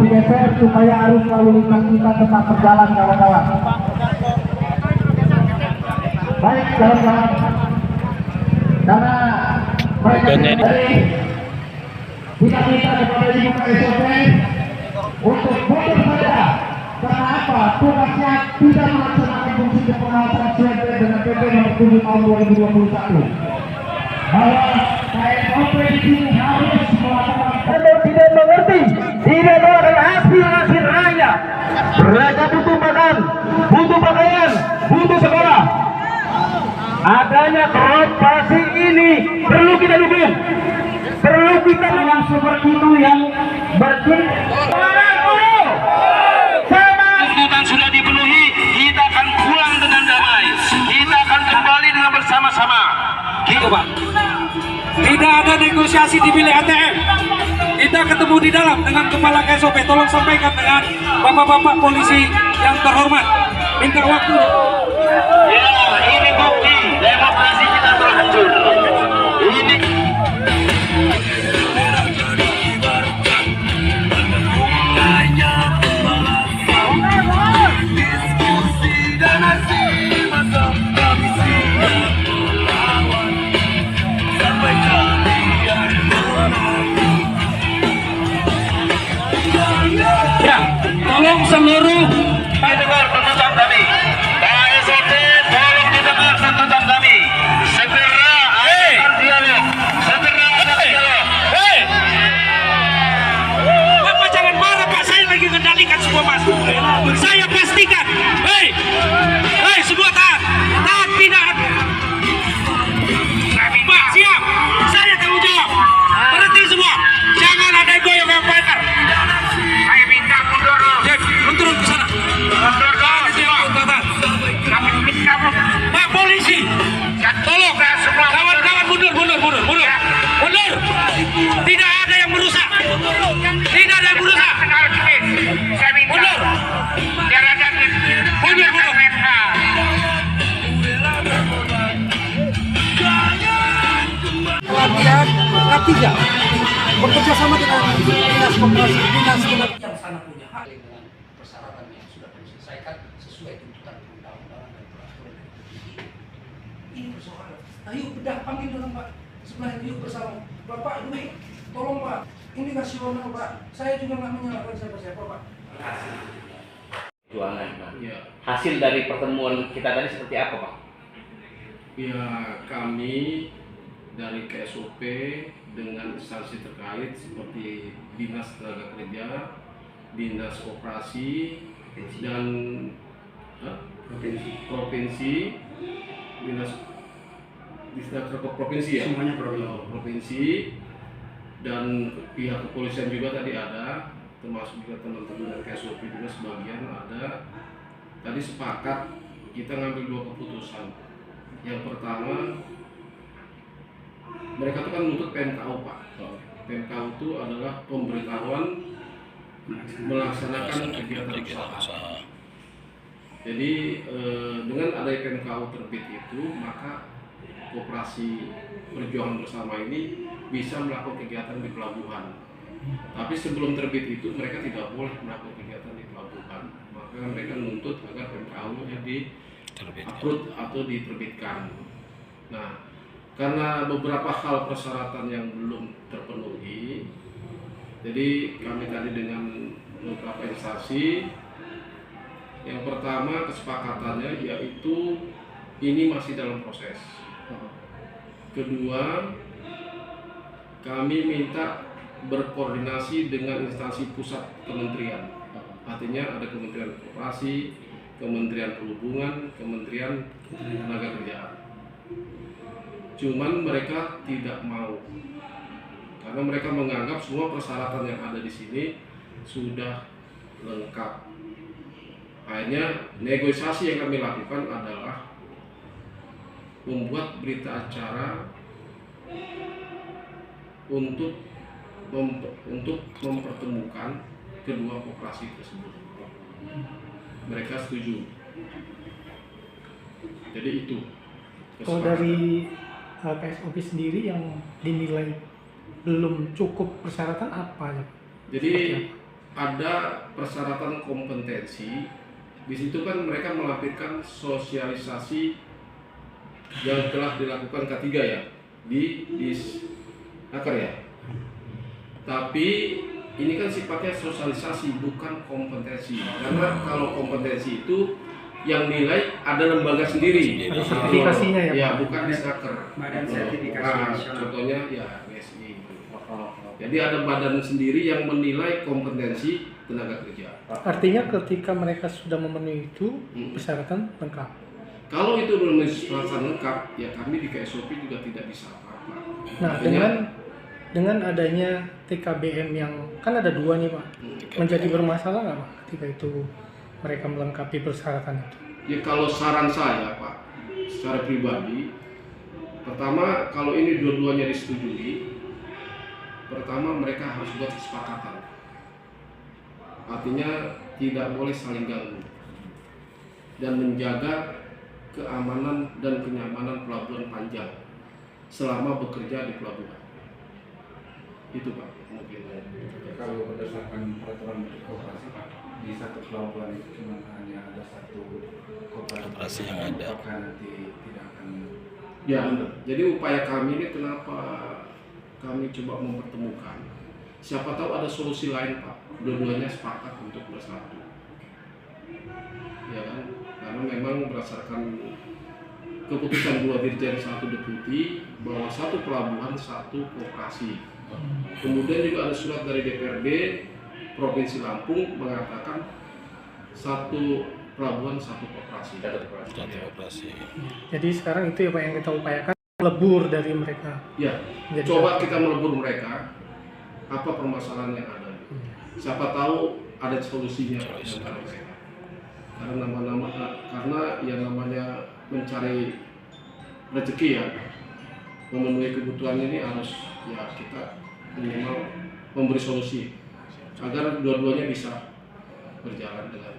digeser supaya arus lalu lintas kita tetap berjalan, kawan-kawan. Baik, kawan-kawan. Karena mereka dari kita minta kepada Ibu KSOP untuk mundur saja. Karena apa? Tugasnya tidak melaksanakan fungsi kepengawasan sesuai dengan PP nomor 7 tahun 2021. Bahwa KSOP di sini harus melaksanakan, tidak mengerti, tidak tahu adalah aspirasi rakyat. Mereka butuh makan, butuh pakaian, butuh sekolah. Adanya korporasi ini perlu kita dukung, perlu kita yang seperti itu yang tuntutan sudah dipenuhi, kita akan pulang dengan damai, kita akan kembali dengan bersama-sama. Gitu Pak. Tidak ada negosiasi di bilik ATM. Kita ketemu di dalam dengan Kepala KSOP. Tolong sampaikan dengan bapak-bapak polisi yang terhormat. Minta waktu. Ya, ini bukti demokrasi kita terhancur. Ini Ya, tolong seluruh dengar tuntutan kami. KSOP tolong didengar tuntutan kami. Segera adakan dialog. Segera adakan dialog. Bapak jangan marah Pak, saya lagi mengendalikan semua mas. Saya pastikan, hei semua taat, tidak. Pak siap, saya tanggung jawab. Berhenti semua, jangan ada yang goyang yang bakar. Saya minta mundur. Mundur ke sana. Mundur dong semua. Kami minta Pak polisi, tolong semua kawan-kawan mundur. Tidak ada yang merusak. Tidak ada yang merusak. Saya minta Mundur. biar ada Mundur. Pelatihan K3 bekerja sama dengan dinas koperasi, dinas yang sana punya hak dengan persyaratan yang sudah diselesaikan sesuai tuntutan undang-undangan dan peraturan. Ini persoalan. Ayo bedah, panggil dong Pak. Sebelah yuk bersama. Bapak, ini tolong Pak. Ini nasional Pak. Saya juga nggak menyalahkan siapa-siapa Pak. Perjuangan, Pak. Ya, Hasil dari pertemuan kita tadi seperti apa, Pak? ya kami dari KSOP dengan instansi terkait seperti Dinas Tenaga Kerja, Dinas Koperasi, dan provinsi, Dinas Provinsi ya? Semuanya provinsi, dan pihak kepolisian juga tadi ada, termasuk juga teman-teman dari KSOP juga sebagian ada. Tadi sepakat kita ngambil dua keputusan. Yang pertama, mereka itu kan menuntut PMKU Pak. PMKU itu adalah pemberitahuan melaksanakan kegiatan usaha. Jadi dengan adanya PMKU terbit itu, maka Koperasi Perjuangan Bersama ini bisa melakukan kegiatan di pelabuhan. Tapi sebelum terbit itu mereka tidak boleh melakukan kegiatan di pelabuhan. Maka mereka menuntut agar PMKU-nya di-upload atau diterbitkan. Nah, karena beberapa hal persyaratan yang belum terpenuhi, jadi kami tadi dengan beberapa instansi, yang pertama kesepakatannya yaitu ini masih dalam proses. Kedua, kami minta berkoordinasi dengan instansi pusat kementerian. Artinya ada Kementerian Koperasi, Kementerian Perhubungan, Kementerian Tenaga Kerjaan. Cuman mereka tidak mau, karena mereka menganggap semua persyaratan yang ada di sini sudah lengkap. Akhirnya negosiasi yang kami lakukan adalah membuat berita acara untuk mempertemukan kedua koperasi tersebut. Mereka setuju. Jadi itu. Kalau dari KSOP sendiri yang dinilai belum cukup persyaratan apa ya? Jadi ada persyaratan kompetensi. Di situ kan mereka melampirkan sosialisasi yang telah dilakukan K3 ya di Naker ya. Tapi ini kan sifatnya sosialisasi bukan kompetensi. Karena kalau kompetensi itu yang nilai ada lembaga sendiri. Ada sertifikasinya ya, Ya, Pak? bukan di Naker. Badan sertifikasi Nah, nasional. contohnya ya BSI. Jadi ada badan sendiri yang menilai kompetensi tenaga kerja. Artinya ketika mereka sudah memenuhi itu persyaratan lengkap. Kalau itu belum persyaratan lengkap, ya kami di KSOP juga tidak bisa apa-apa. Nah, dengan adanya TKBM yang kan ada 2 nih Pak, menjadi bermasalah nggak Pak ketika itu mereka melengkapi persyaratan itu? Ya kalau saran saya Pak, secara pribadi, pertama kalau ini dua-duanya disetujui, pertama mereka harus buat kesepakatan. Artinya tidak boleh saling ganggu dan menjaga keamanan dan kenyamanan pelabuhan Panjang selama bekerja di pelabuhan. Itu Pak mungkin. Kalau berdasarkan peraturan koperasi Pak, di satu pelabuhan itu cuma hanya ada satu koperasi yang ada. Apakah nanti tidak akan? Ya, jadi upaya kami ini kenapa kami coba mempertemukan. Siapa tahu ada solusi lain Pak. Dua-duanya sepakat untuk bersatu. Ya kan? Karena memang berdasarkan keputusan 2 Dirjen 1 Deputi bahwa satu pelabuhan satu koperasi. Kemudian juga ada surat dari DPRD Provinsi Lampung mengatakan satu pelabuhan satu koperasi. Jadi sekarang itu ya Pak yang kita upayakan, lebur dari mereka. Ya, Jadi coba kita melebur mereka apa permasalahan yang ada. Siapa tahu ada solusinya antara mereka. Karena yang namanya mencari rezeki ya, memenuhi kebutuhan ini harus ya kita minimal memberi solusi agar dua-duanya bisa berjalan dengan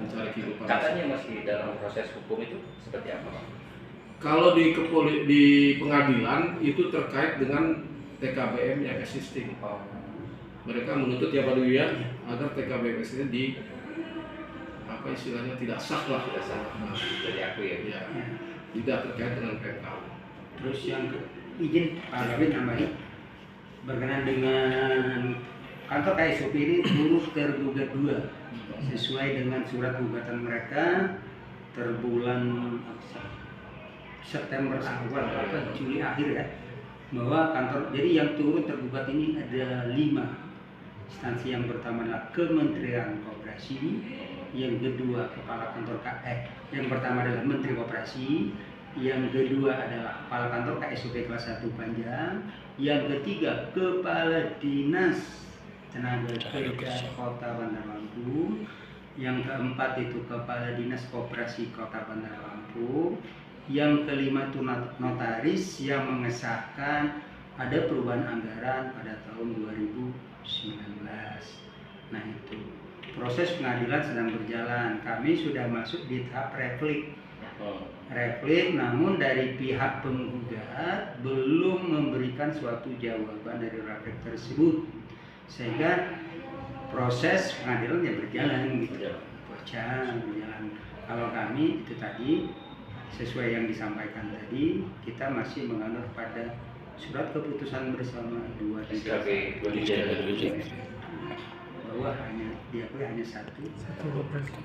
mencari kehidupan. Katanya masih dalam proses hukum itu seperti apa Pak? Kalau di pengadilan itu terkait dengan TKBM yang existing. Mereka menuntut ya Pak Dwi ya agar TKBM ini di apa istilahnya tidak sah lah. Tidak sah. Nah, Dari aku ya. ya, tidak terkait dengan PMK. Terus yang izin Pak Gavin nambahin berkenaan dengan kantor KSOP ini turut tergugat 2 sesuai dengan surat gugatan mereka terbulan September awal atau Juli akhir ya, bahwa kantor jadi yang turut tergugat ini ada 5 instansi. Yang pertama adalah Kementerian Koperasi, yang kedua Kepala Kantor yang pertama adalah Menteri Koperasi, yang kedua adalah Kepala Kantor KSOP kelas 1 Panjang, yang ketiga Kepala Dinas Tenaga Kerja Kota Bandar Lampung, yang keempat itu Kepala Dinas Koperasi Kota Bandar Lampung, yang kelima itu notaris yang mengesahkan ada perubahan anggaran pada tahun 2019. Nah itu proses pengadilan sedang berjalan. Kami sudah masuk di tahap replik, namun dari pihak penggugat belum memberikan suatu jawaban dari replik tersebut, sehingga proses pengadilan ya berjalan gitu. Berjalan. Kalau kami itu tadi sesuai yang disampaikan tadi, kita masih menganut pada surat keputusan bersama 2 Dirjen bahwa hanya diakui hanya satu Koperasi.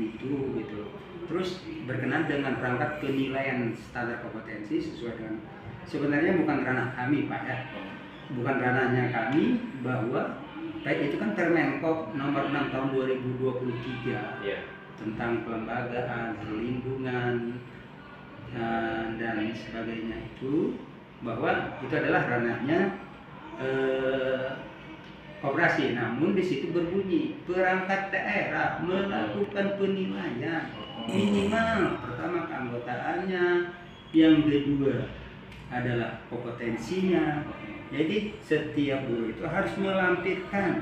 itu gitu. Terus berkenaan dengan perangkat penilaian standar kompetensi sesuai dengan, sebenarnya bukan ranah kami Pak ya, bukan ranahnya kami, bahwa baik itu kan Permenkop nomor 6 tahun 2023 tentang kelembagaan, perlindungan dan sebagainya itu, bahwa itu adalah ranahnya koperasi. Namun di situ berbunyi perangkat daerah melakukan penilaian minimal pertama keanggotaannya, yang kedua adalah kompetensinya. Jadi setiap guru itu harus melampirkan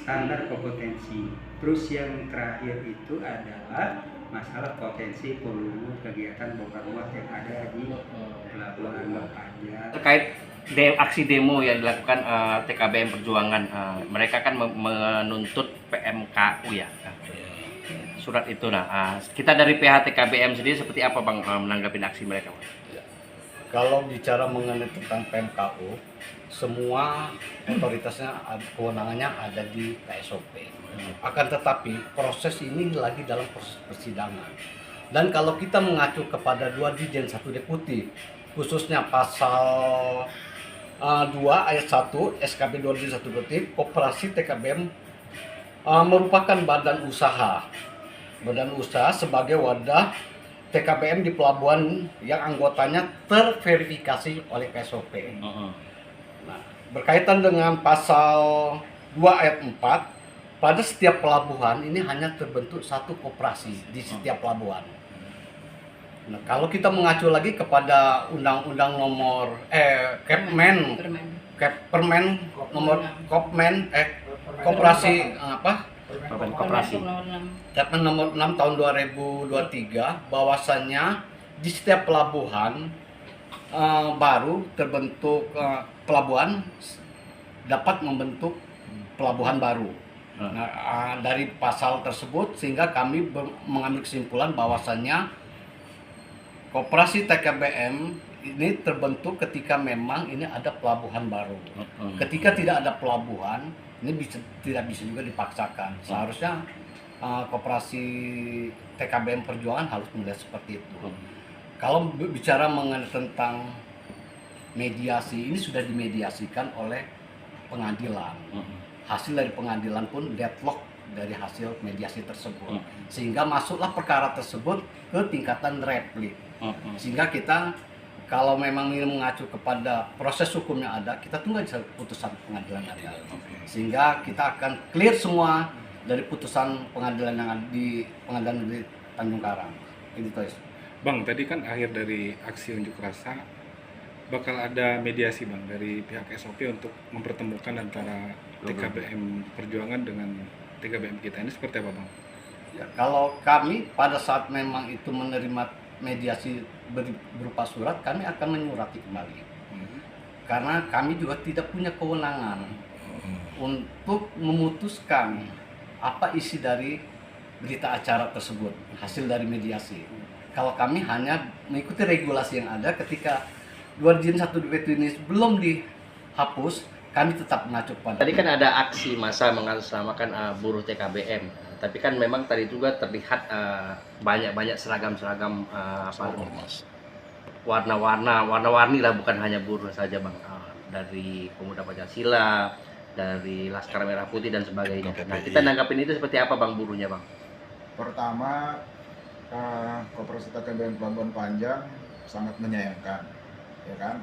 standar kompetensi. Terus yang terakhir itu adalah masalah potensi volume kegiatan bongkar muat yang ada di pelabuhan Panjang. Terkait aksi demo yang dilakukan TKBM Perjuangan, mereka kan menuntut PMKU ya, surat itu. Nah, kita dari pihak TKBM sendiri seperti apa Bang menanggapi aksi mereka, Bang? Kalau bicara mengenai tentang PMKU, semua otoritasnya, kewenangannya ada di KSOP. Akan tetapi proses ini lagi dalam proses persidangan. Dan kalau kita mengacu kepada 2 Dirjen 1 Deputi, khususnya pasal 2 ayat 1 SKB 2 Dirjen 1 Deputi, Koperasi TKBM merupakan badan usaha sebagai wadah TKBM di pelabuhan yang anggotanya terverifikasi oleh KSOP. Nah, berkaitan dengan pasal 2 ayat 4, pada setiap pelabuhan ini hanya terbentuk satu koperasi di setiap pelabuhan. Nah, kalau kita mengacu lagi kepada Undang-Undang nomor Koperasi Kepmen nomor 6 tahun 2023, bahwasannya di setiap pelabuhan baru terbentuk pelabuhan dapat membentuk pelabuhan baru. Nah, dari pasal tersebut sehingga kami mengambil kesimpulan bahwasannya Koperasi TKBM ini terbentuk ketika memang ini ada pelabuhan baru. Ketika tidak ada pelabuhan, ini tidak bisa juga dipaksakan. Seharusnya Koperasi TKBM Perjuangan harus melihat seperti itu. Kalau bicara mengenai tentang mediasi, ini sudah dimediasikan oleh pengadilan. Hasil dari pengadilan pun deadlock dari hasil mediasi tersebut. Sehingga masuklah perkara tersebut ke tingkatan replik. Sehingga kita kalau memang ini mengacu kepada proses hukum yang ada, kita tunggu aja putusan pengadilan ada. Sehingga kita akan clear semua dari putusan pengadilan yang ada di Pengadilan Negeri Tanjung Karang. Ini guys. Bang, tadi kan akhir dari aksi unjuk rasa bakal ada mediasi Bang dari pihak SOP untuk mempertemukan antara TKBM Perjuangan dengan TKBM kita. Ini seperti apa Bang? Ya, kalau kami pada saat memang itu menerima mediasi berupa surat, kami akan menyurati kembali. Karena kami juga tidak punya kewenangan untuk memutuskan apa isi dari berita acara tersebut, hasil dari mediasi. Kalau kami hanya mengikuti regulasi yang ada, ketika 2 Dirjen 1 Deputi ini belum dihapus, kami tetap mengacu pada. Tadi kan ada aksi massa mengatasnamakan buruh TKBM, tapi kan memang tadi juga terlihat banyak seragam-seragam warna-warni lah, bukan hanya buruh saja Bang, dari Pemuda Pancasila, dari Laskar Merah Putih dan sebagainya. Nah, kita nanggapin itu seperti apa Bang buruhnya Bang? Pertama, Koperasi TKBM Pelabuhan Panjang sangat menyayangkan, ya kan?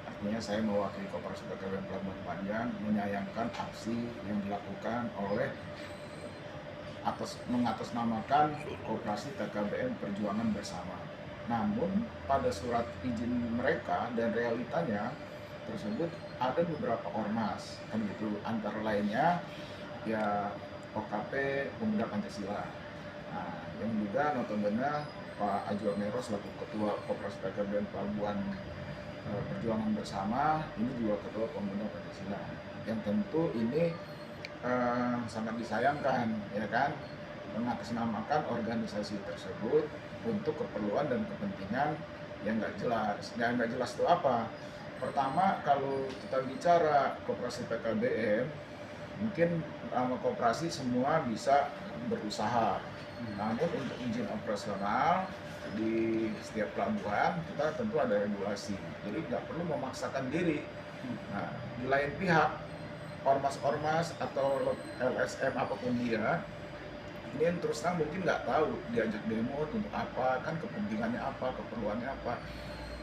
Artinya saya mewakili Koperasi TKBM Pelabuhan Panjang menyayangkan aksi yang dilakukan oleh mengatasnamakan Koperasi TKBM Perjuangan Bersama. Namun pada surat izin mereka dan realitanya tersebut ada beberapa ormas, kan gitu. Antara lainnya ya OKP Pemuda Pancasila. Nah, yang juga notabene Pak Ajwa Mero selaku Ketua Koperasi TKBM Pelabuhan Perjuangan Bersama, ini juga Ketua Pemuda Pancasila. Yang tentu ini sangat disayangkan, ya kan, mengatasnamakan organisasi tersebut untuk keperluan dan kepentingan yang nggak jelas. Yang nggak jelas itu apa? Pertama, kalau kita bicara Koperasi TKBM, mungkin koperasi semua bisa berusaha. Namun untuk izin operasional di setiap pelabuhan kita tentu ada regulasi, jadi nggak perlu memaksakan diri. Nah, di lain pihak ormas-ormas atau LSM apapun dia, ini terus terang mungkin nggak tahu diajak demo untuk apa, kan kepentingannya apa, keperluannya apa.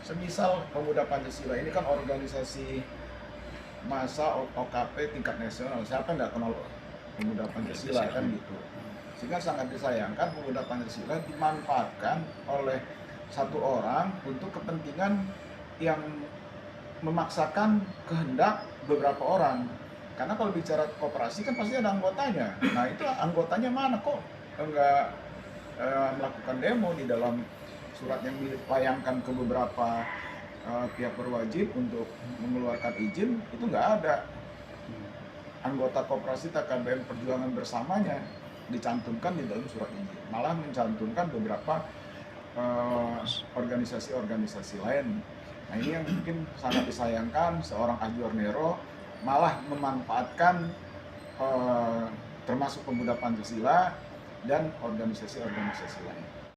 Semisal Pemuda Pancasila ini kan organisasi massa OKP tingkat nasional, siapa nggak kenal Pemuda Pancasila kan gitu. Sehingga sangat disayangkan Pemuda Pancasila dimanfaatkan oleh satu orang untuk kepentingan yang memaksakan kehendak beberapa orang. Karena kalau bicara koperasi kan pasti ada anggotanya. Nah itu anggotanya mana kok enggak melakukan demo? Di dalam surat yang dilayangkan ke beberapa pihak berwajib untuk mengeluarkan izin itu nggak ada. Anggota koperasi TKBM Perjuangan Bersamanya dicantumkan di dalam surat izin, malah mencantumkan beberapa organisasi-organisasi lain. Nah ini yang mungkin sangat disayangkan, seorang Azwar Nero malah memanfaatkan termasuk pemuda Pancasila dan organisasi-organisasi lain.